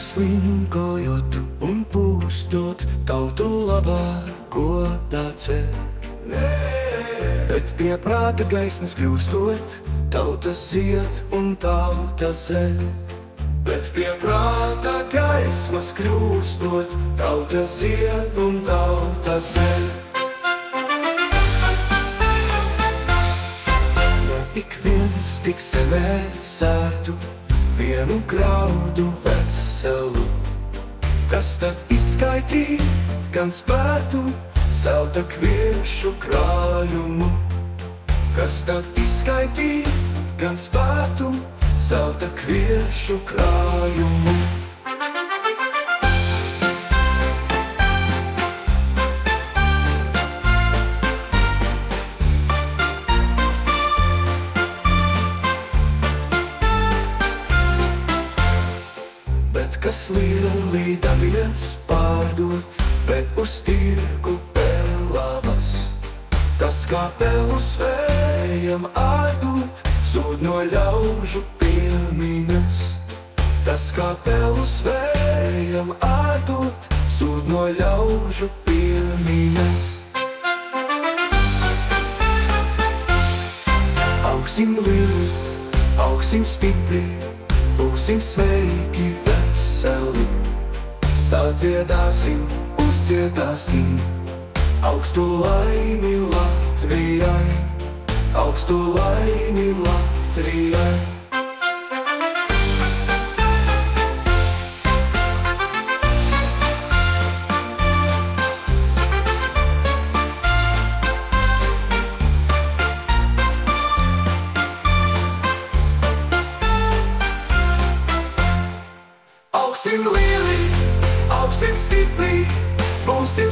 slinkojot un pūstot, tautu labā godā ceļ. Bet pie prāta gaismas kļūstot, tauta zied un tauta zeļ. Bet pie prāta gaismas kļūstot, tauta zied un tauta zeļ. Ja ik viens tik zemē sētu vienu graudu veselu, kas tad izskaitī gan spētu zelta kviešu krājumu? Kas tad izskaitī gan spētu zelta kviešu krājumu? Bet kas lielī davies pārdot, bet uz tirgu pelavas, tas kā pelus vējam ādot, zūd no ļaužu piemiņas. Tas kā pelus vējam ādot, zūd no ļaužu piemiņas. Augsim lieli, augsim stipri, būsim sveiki veseli. Sadziedāsim, uzdziedāsim augstu laimi Latvijai, augstu laimi Latvijai. Augsim lieli, augsim stipri, būsim